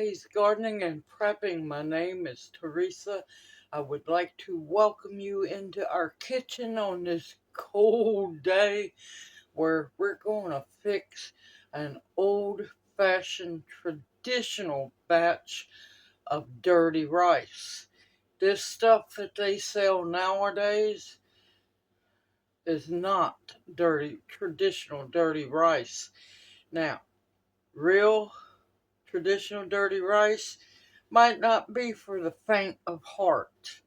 today's gardening and prepping. My name is Teresa. I would like to welcome you into our kitchen on this cold day where we're going to fix an old-fashioned traditional batch of dirty rice. This stuff that they sell nowadays is not traditional dirty rice. Now, real traditional dirty rice might not be for the faint of heart,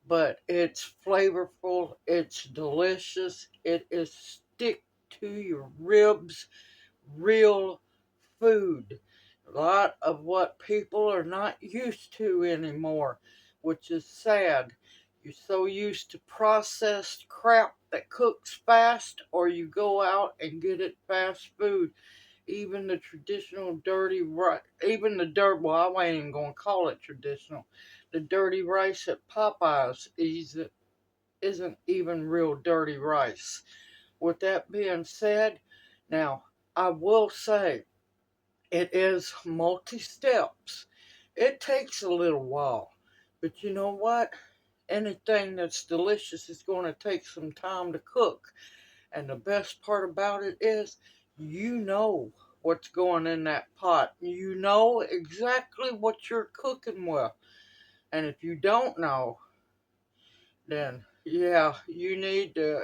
but it's flavorful, it's delicious, it is stick to your ribs, real food. A lot of what people are not used to anymore, which is sad. You're so used to processed crap that cooks fast, or you go out and get it fast food. Even the traditional dirty rice, even the dirt, well, I ain't even going to call it traditional. The dirty rice at Popeyes isn't even real dirty rice. With that being said, now, I will say, it is multi-steps. It takes a little while. But you know what? Anything that's delicious is going to take some time to cook. And the best part about it is, you know what's going in that pot. You know exactly what you're cooking with. And if you don't know, then yeah, you need to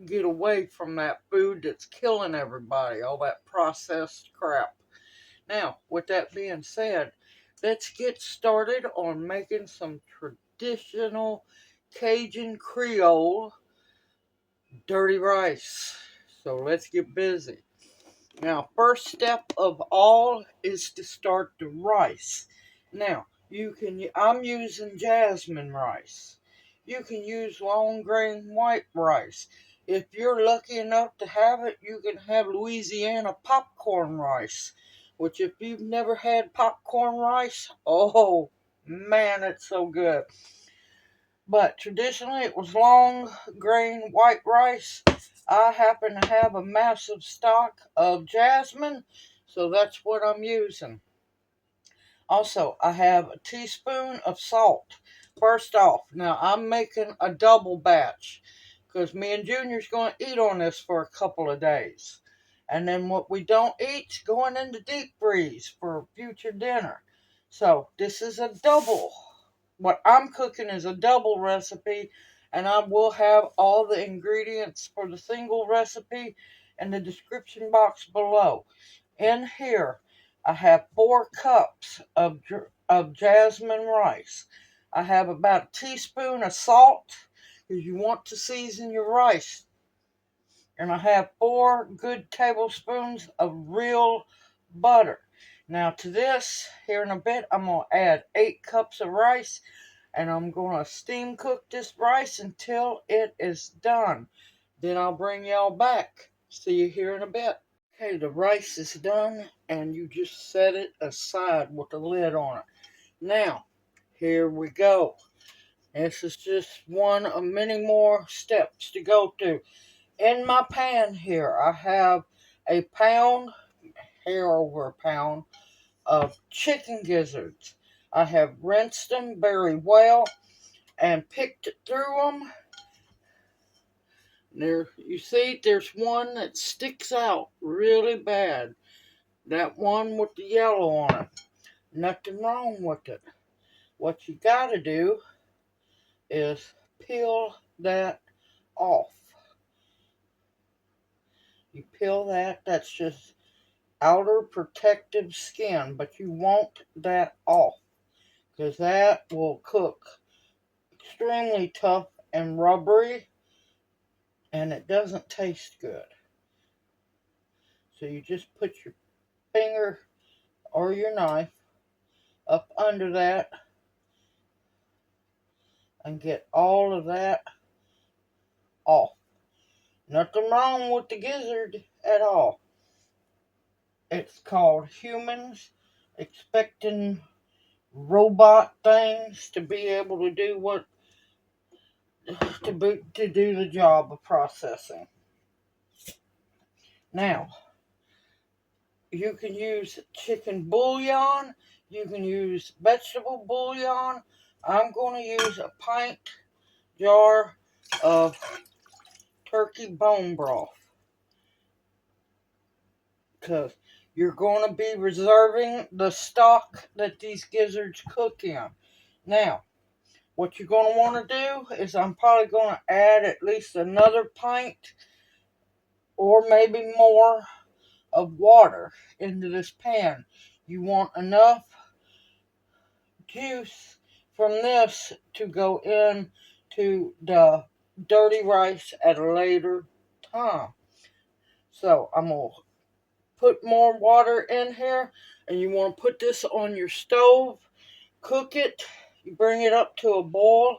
get away from that food that's killing everybody, all that processed crap. Now, with that being said, let's get started on making some traditional Cajun Creole dirty rice. So let's get busy. Now, first step of all is to start the rice. Now, I'm using jasmine rice. You can use long grain white rice. If you're lucky enough to have it, you can have Louisiana popcorn rice, which if you've never had popcorn rice, oh man, it's so good. But traditionally it was long grain white rice. I happen to have a massive stock of jasmine, so that's what I'm using. Also, I have a teaspoon of salt. First off, now I'm making a double batch because me and Junior's going to eat on this for a couple of days. And then what we don't eat's going in the deep freeze for future dinner. So this is a double. What I'm cooking is a double recipe, and I will have all the ingredients for the single recipe in the description box below. In here, I have 4 cups of jasmine rice. I have about a teaspoon of salt because you want to season your rice. And I have 4 good tablespoons of real butter. Now to this, here in a bit, I'm going to add 8 cups of rice, and I'm going to steam cook this rice until it is done. Then I'll bring y'all back. See you here in a bit. Okay, the rice is done, and you just set it aside with the lid on it. Now, here we go. This is just one of many more steps to go through. In my pan here, I have a pound, here over a pound, of chicken gizzards. I have rinsed them very well and picked through them. There, you see, there's one that sticks out really bad. That one with the yellow on it. Nothing wrong with it. What you gotta do is peel that off. You peel that, that's just outer protective skin, but you want that off because that will cook extremely tough and rubbery, and it doesn't taste good. So you just put your finger or your knife up under that and get all of that off. Nothing wrong with the gizzard at all. It's called humans expecting robot things to be able to do to do the job of processing. Now, you can use chicken bouillon. You can use vegetable bouillon. I'm going to use a pint jar of turkey bone broth because you're going to be reserving the stock that these gizzards cook in. Now, what you're going to want to do is I'm probably going to add at least another pint or maybe more of water into this pan. You want enough juice from this to go in to the dirty rice at a later time. So I'm going to put more water in here, and you want to put this on your stove, cook it, you bring it up to a boil,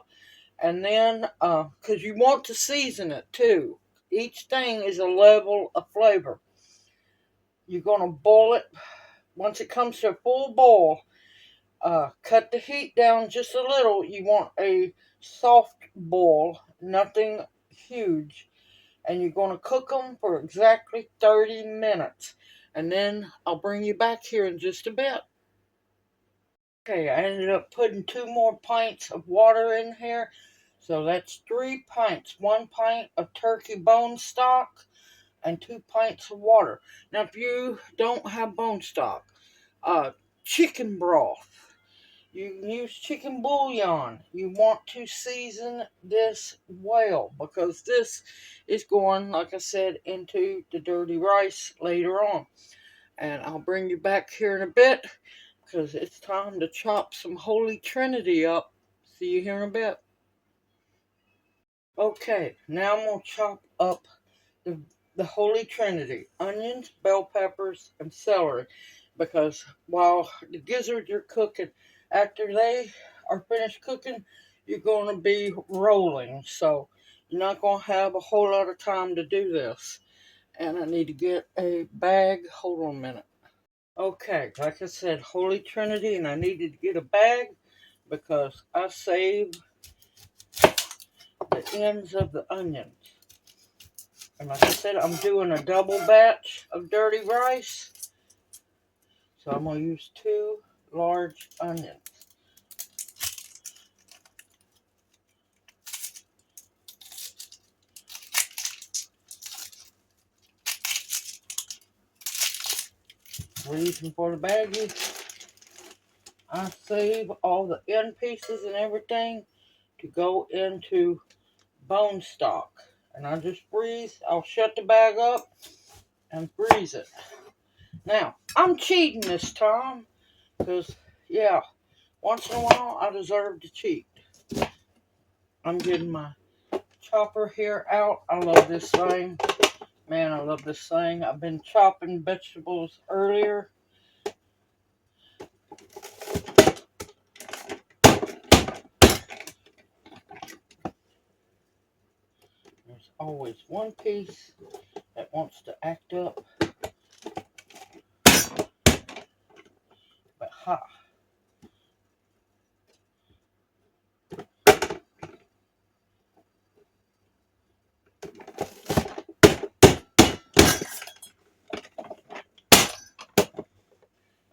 and then, because you want to season it too. Each thing is a level of flavor. You're going to boil it. Once it comes to a full boil, cut the heat down just a little. You want a soft boil, nothing huge. And you're going to cook them for exactly 30 minutes. And then I'll bring you back here in just a bit. Okay, I ended up putting 2 more pints of water in here. So that's 3 pints. 1 pint of turkey bone stock and 2 pints of water. Now, if you don't have bone stock, chicken broth. You can use chicken bouillon. You want to season this well because this is going, like I said, into the dirty rice later on. And I'll bring you back here in a bit because it's time to chop some Holy Trinity up. See you here in a bit. Okay, now I'm going to chop up the Holy Trinity, onions, bell peppers, and celery. Because while the gizzards are cooking, after they are finished cooking, you're going to be rolling. So you're not going to have a whole lot of time to do this. And I need to get a bag. Hold on a minute. Okay, like I said, Holy Trinity, and I needed to get a bag because I saved the ends of the onions. And like I said, I'm doing a double batch of dirty rice. So I'm going to use 2 large onions. Reason for the baggie, I save all the end pieces and everything to go into bone stock. And I just freeze. I'll shut the bag up and freeze it. Now, I'm cheating this time because, yeah, once in a while I deserve to cheat. I'm getting my chopper here out. I love this thing. Man, I love this thing. I've been chopping vegetables earlier. There's always one piece that wants to act up. But ha.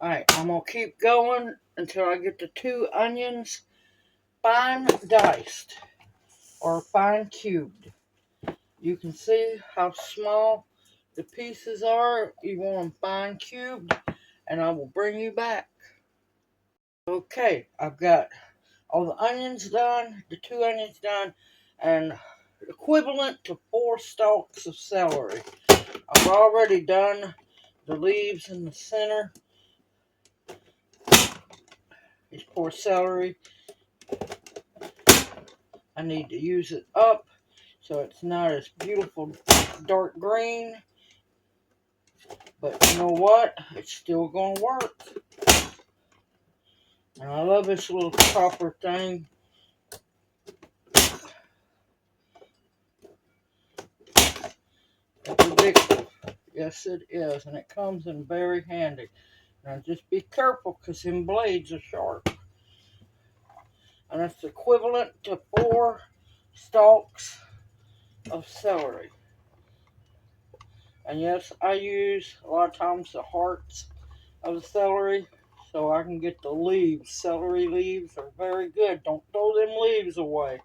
Alright, I'm going to keep going until I get the 2 onions fine diced or fine cubed. You can see how small the pieces are. You want them fine cubed, and I will bring you back. Okay, I've got all the onions done, the 2 onions done, and equivalent to 4 stalks of celery. I've already done the leaves in the center. These poor celery. I need to use it up so it's not as beautiful dark green. But you know what? It's still going to work. And I love this little chopper thing. It's addictive. Yes, it is. And it comes in very handy. Now just be careful because them blades are sharp. And that's equivalent to 4 stalks of celery. And yes, I use a lot of times the hearts of the celery. so I can get the leaves. Celery leaves are very good. Don't throw them leaves away.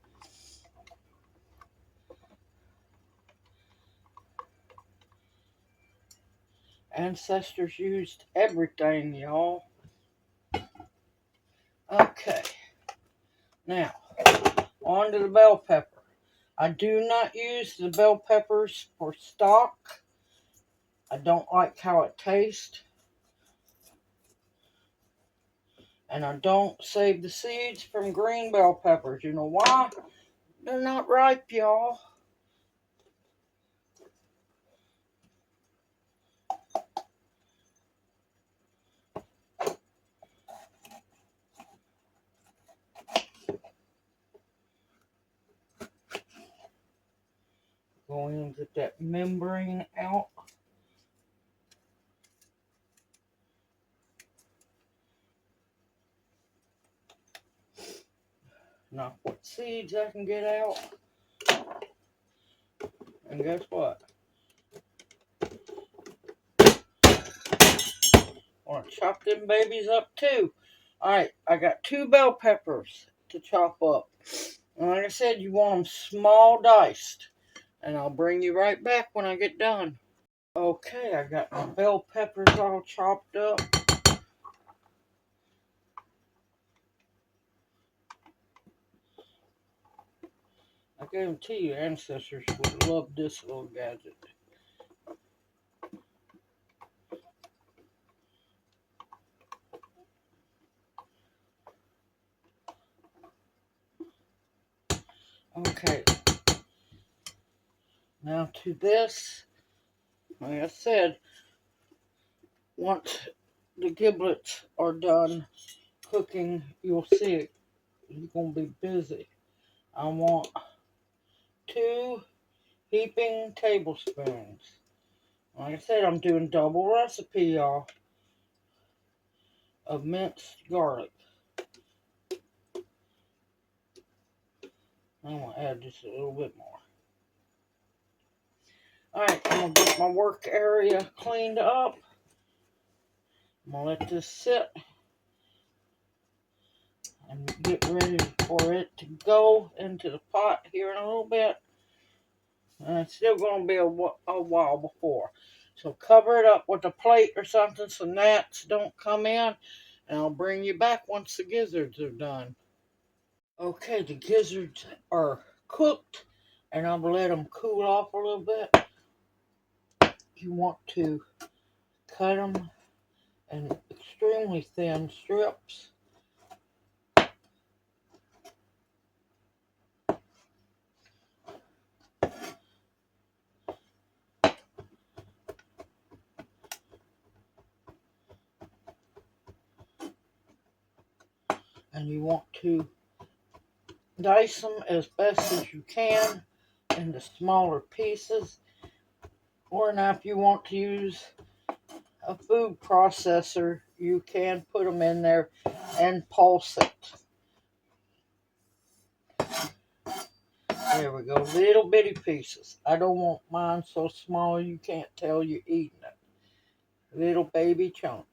Ancestors used everything, y'all. Okay, now on to the bell pepper. I do not use the bell peppers for stock. I don't like how it tastes. And I don't save the seeds from green bell peppers. You know why? They're not ripe, y'all. Go in and get that membrane out. Now, what seeds I can get out. And guess what? I want to chop them babies up too. Alright, I got 2 bell peppers to chop up. And like I said, you want them small diced. And I'll bring you right back when I get done. Okay, I got my bell peppers all chopped up. I guarantee you ancestors would love this little gadget. Okay, now to this, like I said, once the giblets are done cooking, you'll see it. You're going to be busy. I want 2 heaping tablespoons. Like I said, I'm doing double recipe, y'all, of minced garlic. I'm going to add just a little bit more. Alright, I'm going to get my work area cleaned up. I'm going to let this sit and get ready for it to go into the pot here in a little bit. And it's still going to be a while before. So cover it up with a plate or something so gnats don't come in. And I'll bring you back once the gizzards are done. Okay, the gizzards are cooked. And I'm going to let them cool off a little bit. You want to cut them in extremely thin strips. And you want to dice them as best as you can into smaller pieces. Or now if you want to use a food processor, you can put them in there and pulse it. There we go, little bitty pieces. I don't want mine so small you can't tell you're eating it. Little baby chunks.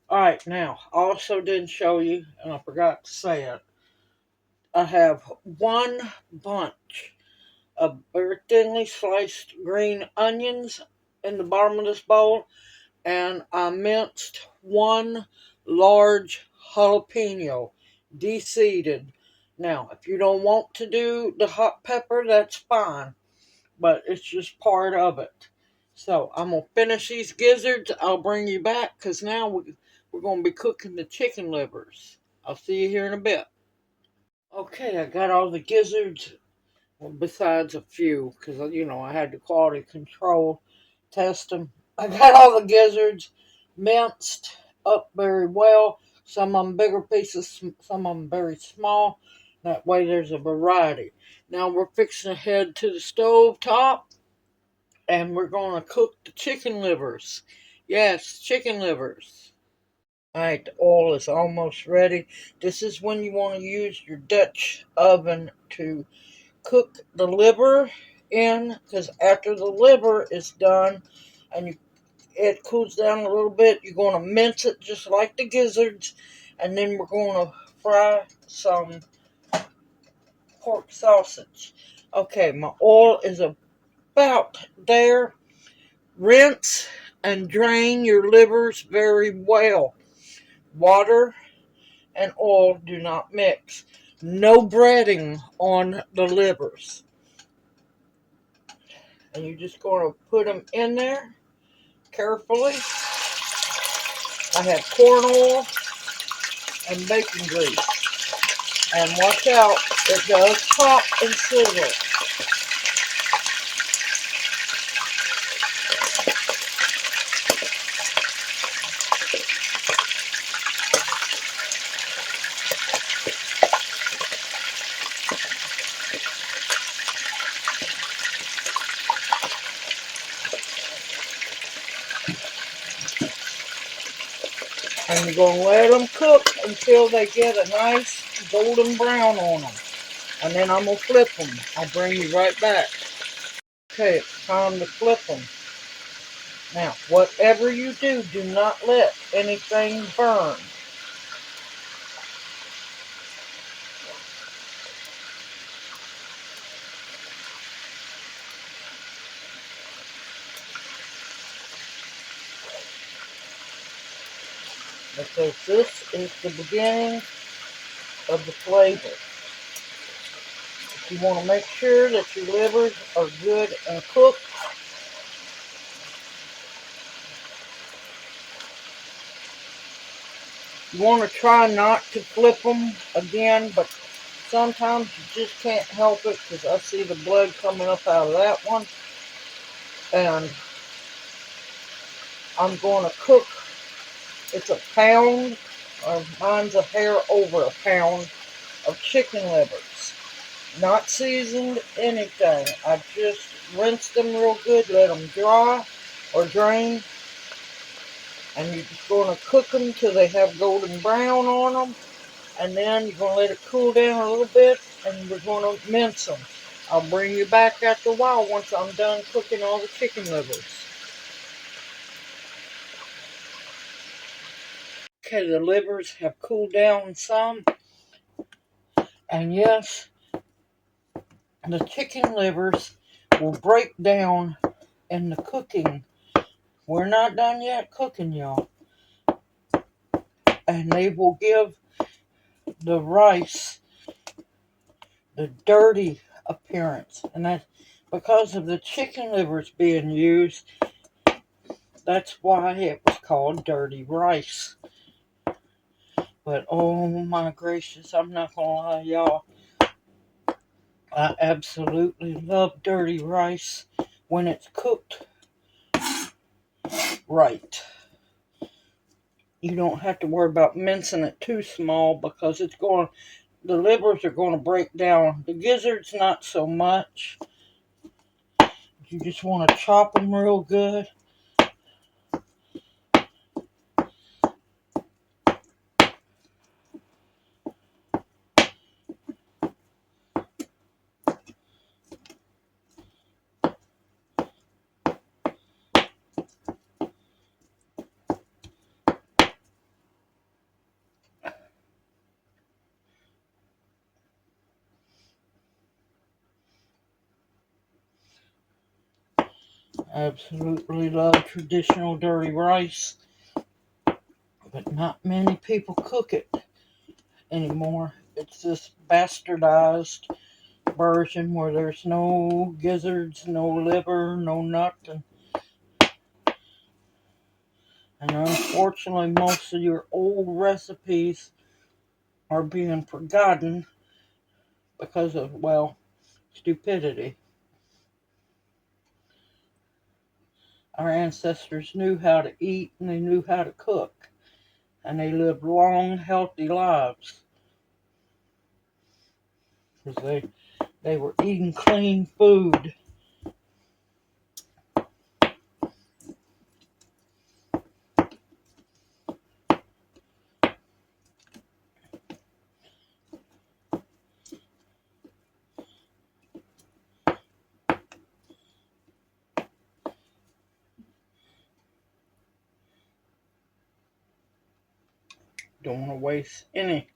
Alright, now, I also didn't show you, and I forgot to say it. I have 1 bunch of very thinly sliced green onions in the bottom of this bowl. And I minced 1 large jalapeno, de-seeded. Now, if you don't want to do the hot pepper, that's fine, but it's just part of it. So, I'm going to finish these gizzards. I'll bring you back, because now we're going to be cooking the chicken livers. I'll see you here in a bit. Okay, I got all the gizzards, well, besides a few, because, I had to quality control test them. I got all the gizzards minced up very well. Some of them bigger pieces, some of them very small. That way there's a variety. Now we're fixing to head to the stove top and we're going to cook the chicken livers. Yes, chicken livers. Alright, the oil is almost ready. This is when you want to use your Dutch oven to cook the liver in, because after the liver is done and it cools down a little bit, you're going to mince it just like the gizzards, and then we're going to fry some pork sausage. Okay, my oil is about there. Rinse and drain your livers very well. Water and oil do not mix. No breading on the livers. And you're just going to put them in there carefully. I have corn oil and bacon grease. And watch out, it does pop and sizzle. And you're going to let them cook until they get a nice golden brown on them. And then I'm going to flip them. I'll bring you right back. Okay, it's time to flip them. Now, whatever you do, do not let anything burn. Because this is the beginning of the flavor. You want to make sure that your livers are good and cooked. You want to try not to flip them again, but sometimes you just can't help it because I see the blood coming up out of that one. And I'm going to cook, it's a pound, or mine's a hair over a pound of chicken livers. Not seasoned anything. I just rinsed them real good, let them dry or drain. And you're just going to cook them till they have golden brown on them. And then you're going to let it cool down a little bit, and we're going to mince them. I'll bring you back after a while once I'm done cooking all the chicken livers. Okay, the livers have cooled down some. And yes, the chicken livers will break down in the cooking. We're not done yet cooking, y'all. And they will give the rice the dirty appearance. And that's because of the chicken livers being used. That's why it was called dirty rice. But oh my gracious, I'm not gonna lie, y'all. I absolutely love dirty rice when it's cooked right. You don't have to worry about mincing it too small because the livers are going to break down. The gizzards, not so much. You just want to chop them real good. Absolutely love traditional dirty rice, but not many people cook it anymore. It's this bastardized version where there's no gizzards, no liver, no nothing. And unfortunately, most of your old recipes are being forgotten because of, well, stupidity. Our ancestors knew how to eat and they knew how to cook. And they lived long, healthy lives. Because they were eating clean food. Don't want to waste any.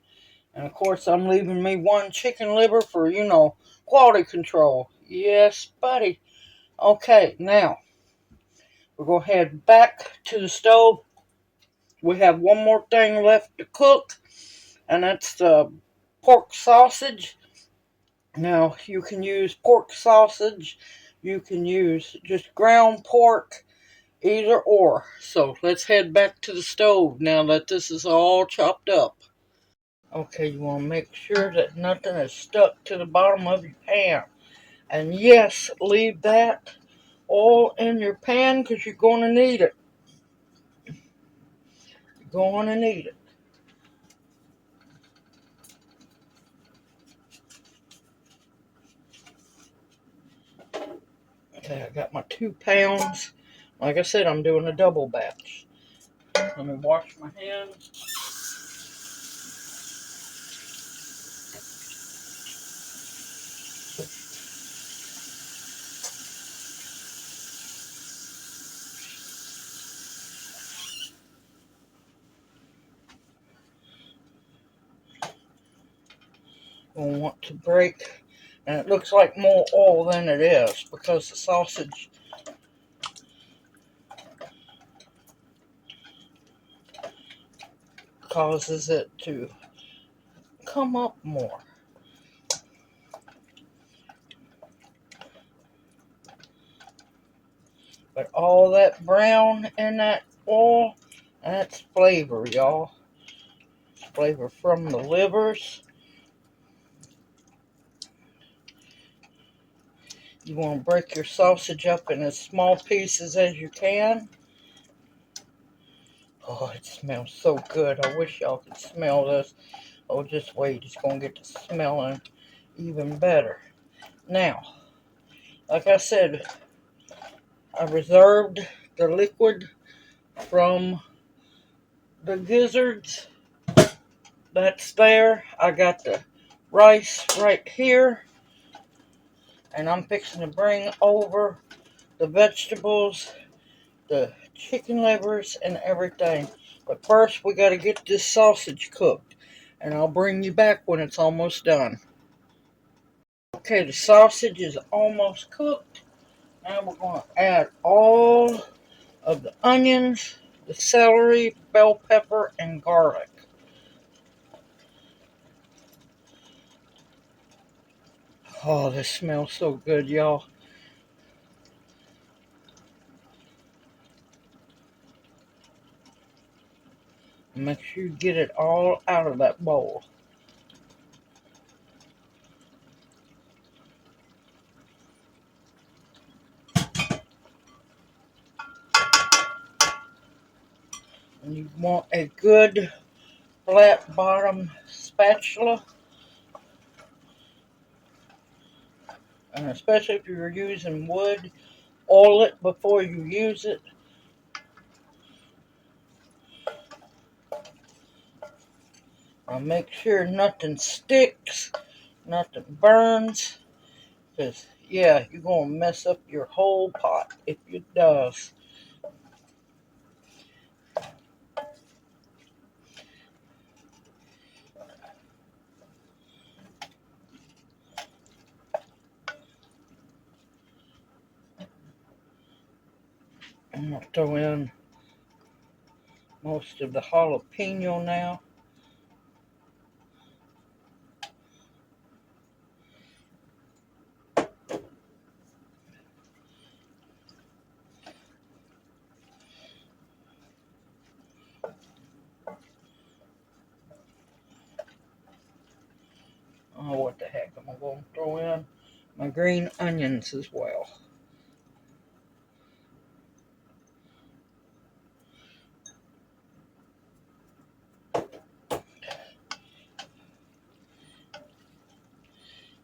And of course, I'm leaving me one chicken liver for, quality control. Yes, buddy. Okay, now we're going to head back to the stove. We have one more thing left to cook, and that's the pork sausage. Now, you can use pork sausage, you can use just ground pork, either or. So let's head back to the stove now that this is all chopped up. Okay, you want to make sure that nothing is stuck to the bottom of your pan. And yes, leave that oil in your pan because you're going to need it. You're going to need it. Okay, I got my 2 pounds. Like I said, I'm doing a double batch. Let me wash my hands. We'll want to break, and it looks like more oil than it is because the sausage causes it to come up more. But all that brown in that oil, that's flavor, y'all. It's flavor from the livers. You want to break your sausage up in as small pieces as you can. Oh, it smells so good. I wish y'all could smell this. Oh, just wait. It's going to get to smelling even better. Now, like I said, I reserved the liquid from the gizzards. That's there. I got the rice right here. And I'm fixing to bring over the vegetables, the chicken livers, and everything. But first, we got to get this sausage cooked. And I'll bring you back when it's almost done. Okay, the sausage is almost cooked. Now we're going to add all of the onions, the celery, bell pepper, and garlic. Oh, this smells so good, y'all. Make sure you get it all out of that bowl. And you want a good flat bottom spatula. And especially if you're using wood, oil it before you use it. Now make sure nothing sticks, nothing burns. Because, yeah, you're going to mess up your whole pot if it does. I'm going to throw in most of the jalapeno now. Oh, what the heck, I'm going to throw in my green onions as well.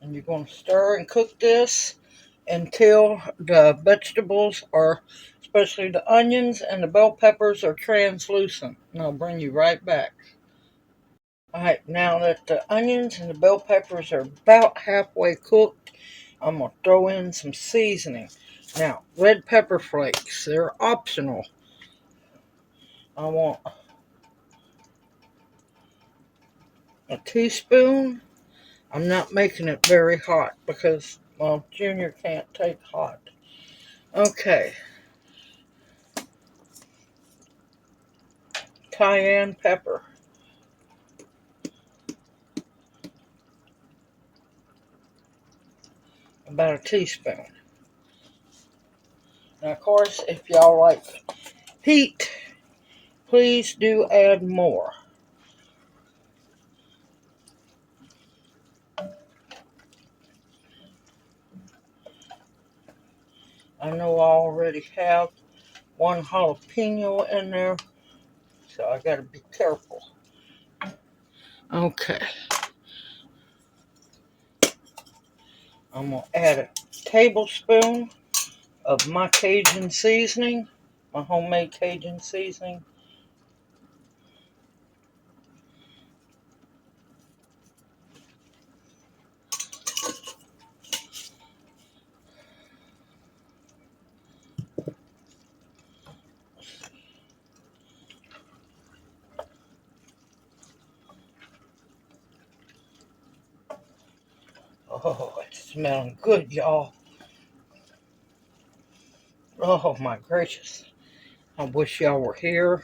And you're going to stir and cook this until the vegetables are, especially the onions and the bell peppers, are translucent. And I'll bring you right back. Alright, now that the onions and the bell peppers are about halfway cooked, I'm going to throw in some seasoning. Now, red pepper flakes, they're optional. I want a teaspoon. I'm not making it very hot because, well, Junior can't take hot. Okay. Cayenne pepper. About a teaspoon. Now, of course, if y'all like heat, please do add more. I know I already have one jalapeno in there, so I gotta be careful. Okay. I'm gonna add a tablespoon of my Cajun seasoning, my homemade Cajun seasoning. Oh, it's smelling good, y'all. Oh my gracious. I wish y'all were here.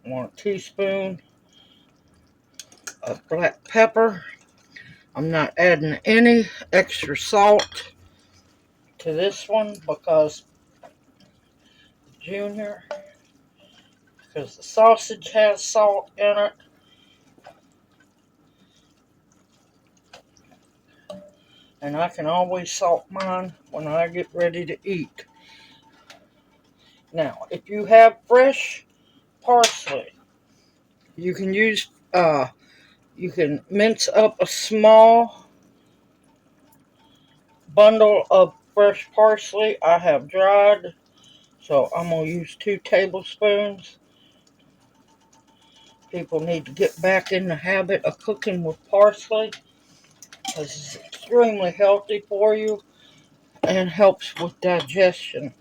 1 teaspoon of black pepper. I'm not adding any extra salt to this one because Junior, because the sausage has salt in it. And I can always salt mine when I get ready to eat. Now, if you have fresh parsley, you can use, you can mince up a small bundle of fresh parsley. I have dried, so I'm going to use 2 tablespoons. People need to get back in the habit of cooking with parsley because it's extremely healthy for you and helps with digestion.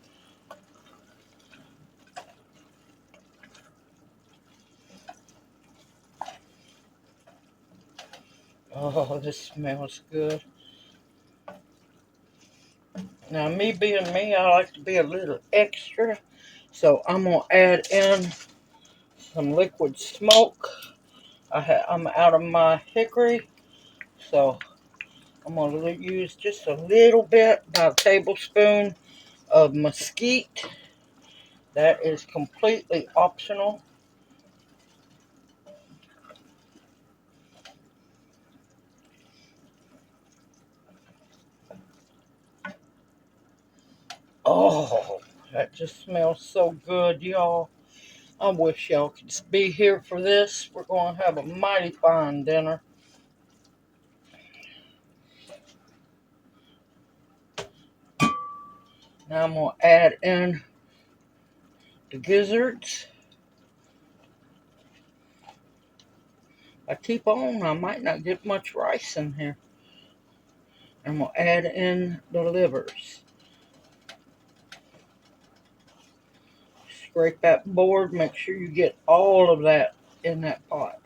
Oh, this smells good. Now, me being me, I like to be a little extra, so I'm going to add in some liquid smoke. I'm out of my hickory, so I'm going to use just a little bit, about a tablespoon of mesquite. That is completely optional. Oh, that just smells so good, y'all. I wish y'all could be here for this. We're going to have a mighty fine dinner. Now I'm going to add in the gizzards. I keep on, I might not get much rice in here. I'm going to add in the livers. Scrape that board, make sure you get all of that in that pot.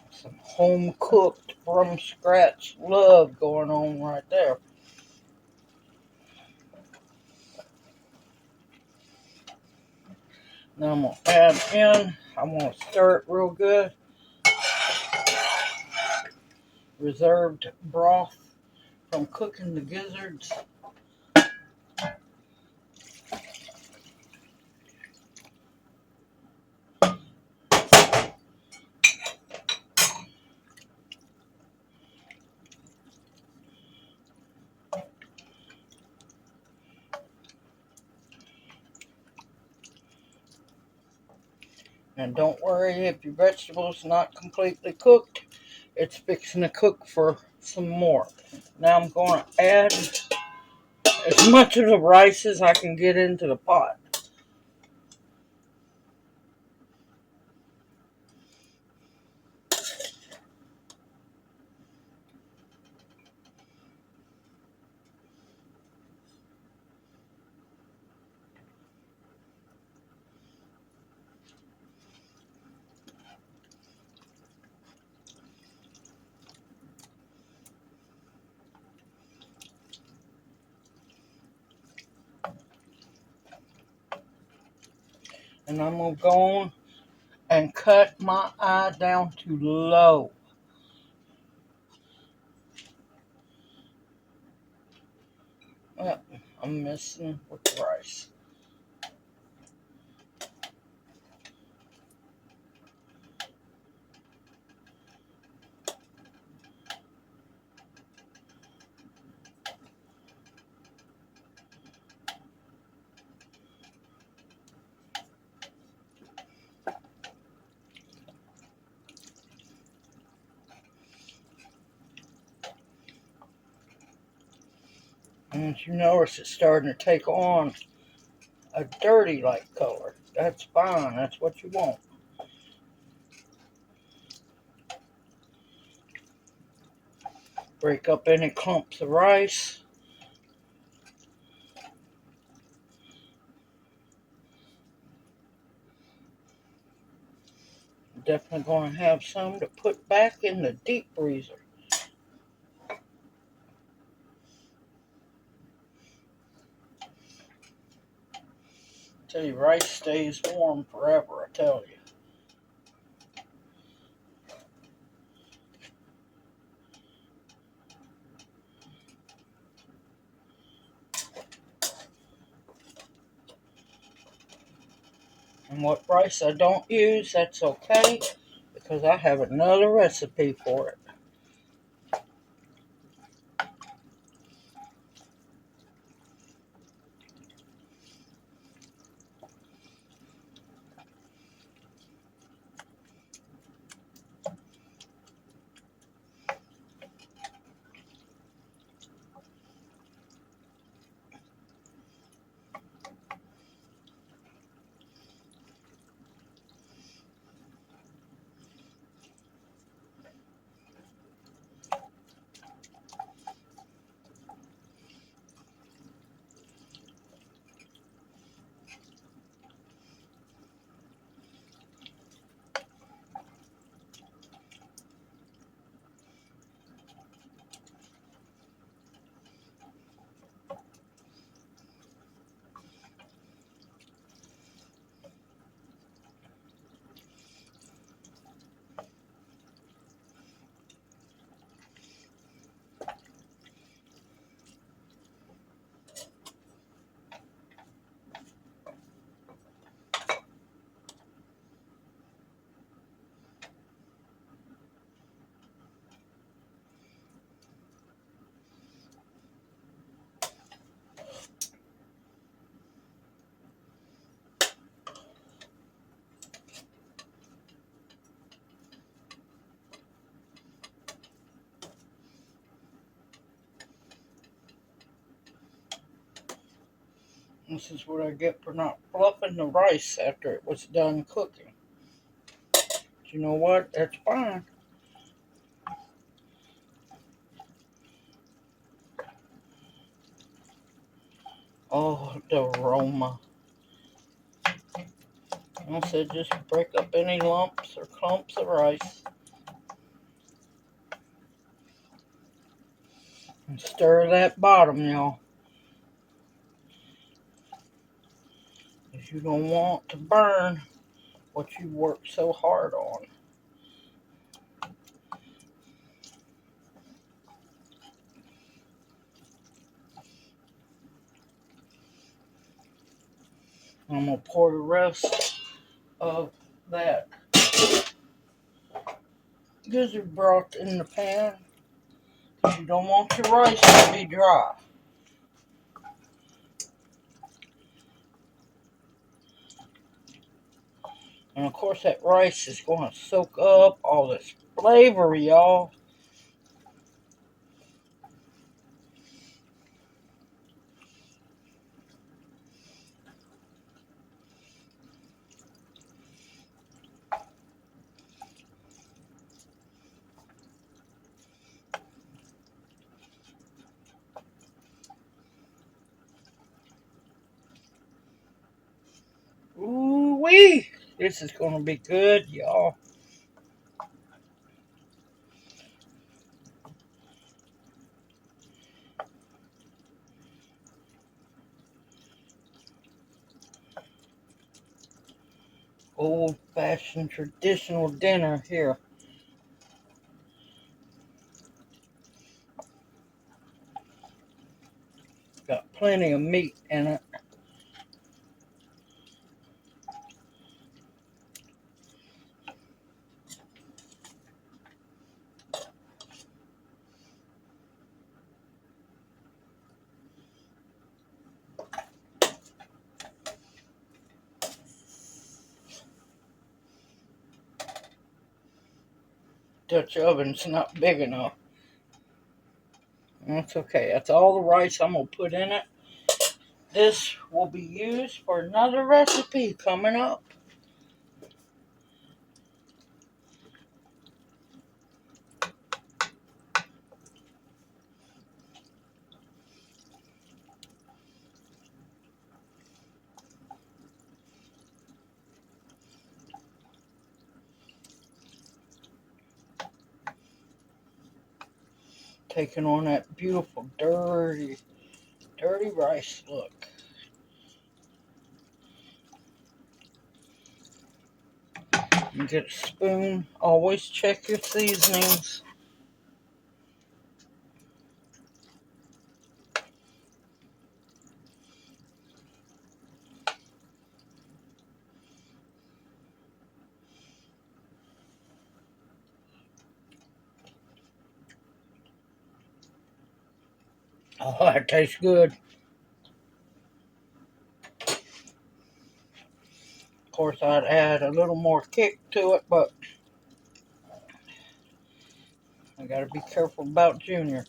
Some home cooked from scratch love going on right there. Now I'm going to add in, I'm going to stir it real good, reserved broth from cooking the gizzards. And don't worry if your vegetable's not completely cooked. It's fixing to cook for some more. Now I'm going to add as much of the rice as I can get into the pot. And I'm going to go on and cut my eye down to low. Well, I'm messing with the rice. And as you notice, it's starting to take on a dirty light color. That's fine. That's what you want. Break up any clumps of rice. Definitely going to have some to put back in the deep freezer. Tell you, rice stays warm forever, I tell you. And what rice I don't use, that's okay, because I have another recipe for it. This is what I get for not fluffing the rice after it was done cooking. But you know what? That's fine. Oh, the aroma. I said just break up any lumps or clumps of rice. And stir that bottom, y'all. Because you don't want to burn what you worked so hard on. I'm going to pour the rest of that gizzard broth in the pan. You don't want your rice to be dry. And of course that rice is going to soak up all this flavor, y'all. Ooh wee! This is going to be good, y'all. Old-fashioned traditional dinner here. Got plenty of meat in it. Dutch oven's not big enough. That's okay. That's all the rice I'm going to put in it. This will be used for another recipe coming up. Taking on that beautiful, dirty rice look. You get a spoon. Always check your seasonings. Oh, that tastes good. Of course, I'd add a little more kick to it, but I gotta be careful about Junior.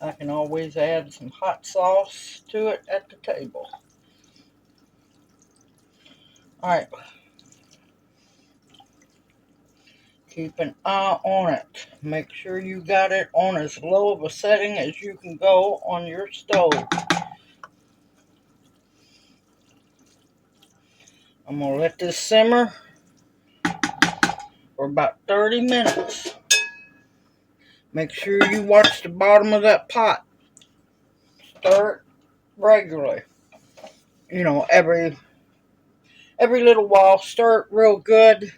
I can always add some hot sauce to it at the table. Alright, keep an eye on it. Make sure you got it on as low of a setting as you can go on your stove. I'm going to let this simmer for about 30 minutes. Make sure you watch the bottom of that pot. Stir it regularly. You know, every little while, stir it real good.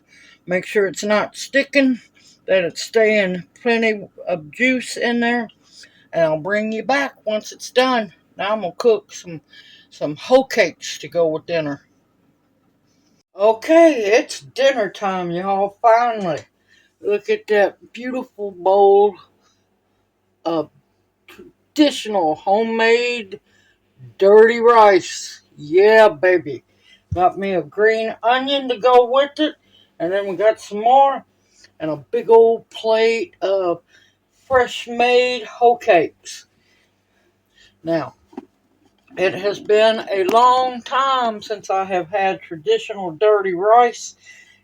Make sure it's not sticking, that it's staying plenty of juice in there. And I'll bring you back once it's done. Now I'm going to cook some hoe cakes to go with dinner. Okay, it's dinner time, y'all, finally. Look at that beautiful bowl of traditional homemade dirty rice. Yeah, baby. Got me a green onion to go with it. And then we got some more. And a big old plate of fresh made hoe cakes. Now, it has been a long time since I have had traditional dirty rice,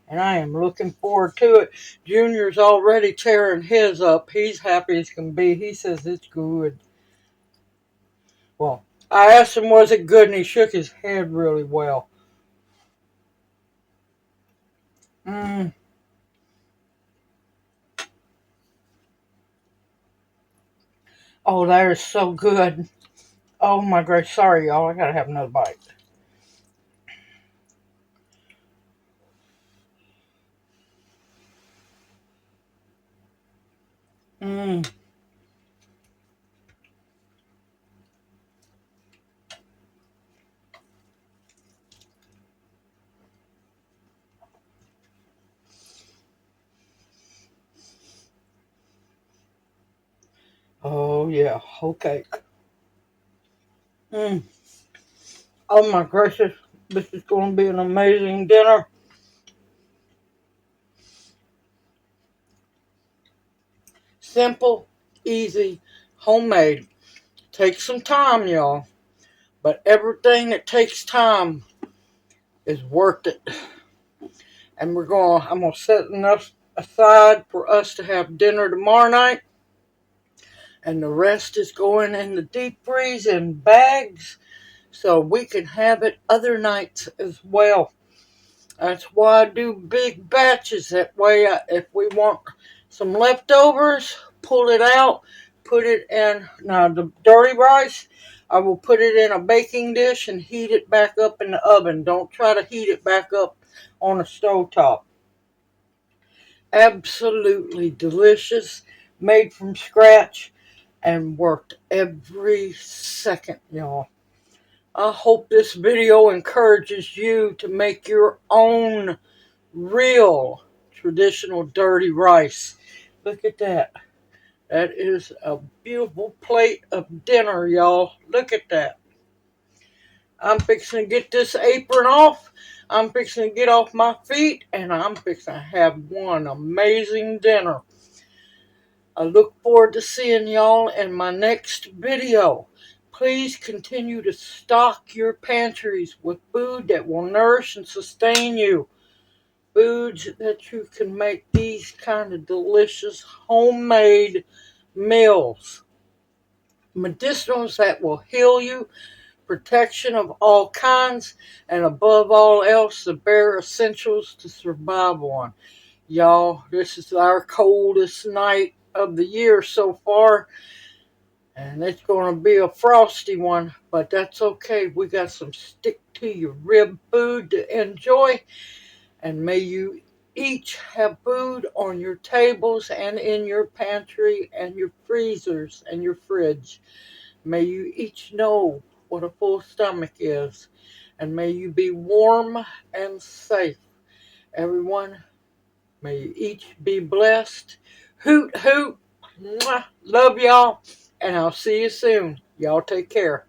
and I am looking forward to it. Junior's already tearing his up. He's happy as can be. He says it's good. Well, I asked him, was it good, and he shook his head really well. Mmm. Oh, that is so good. Oh my gosh, sorry y'all, I gotta have another bite. Mmm. Oh yeah, okay. Mmm. Oh my gracious, this is gonna be an amazing dinner. Simple, easy, homemade. Takes some time, y'all. But everything that takes time is worth it. And I'm gonna set enough aside for us to have dinner tomorrow night. And the rest is going in the deep freeze in bags so we can have it other nights as well. That's why I do big batches. That way, if we want some leftovers, pull it out, put it in. Now, the dirty rice, I will put it in a baking dish and heat it back up in the oven. Don't try to heat it back up on a stovetop. Absolutely delicious, made from scratch, and worked every second, y'all. I hope this video encourages you to make your own real traditional dirty rice. Look at that. That is a beautiful plate of dinner, y'all. Look at that. I'm fixing to get this apron off. I'm fixing to get off my feet, and I'm fixing to have one amazing dinner. I look forward to seeing y'all in my next video. Please continue to stock your pantries with food that will nourish and sustain you. Foods that you can make these kind of delicious homemade meals. Medicinals that will heal you, protection of all kinds, and above all else, the bare essentials to survive on. Y'all, this is our coldest night of the year so far, and it's going to be a frosty one, but that's okay. We got some stick to your rib food to enjoy, and may you each have food on your tables and in your pantry and your freezers and your fridge. May you each know what a full stomach is, and may you be warm and safe. Everyone, may you each be blessed. Hoot, hoot. Mwah. Love y'all, and I'll see you soon. Y'all take care.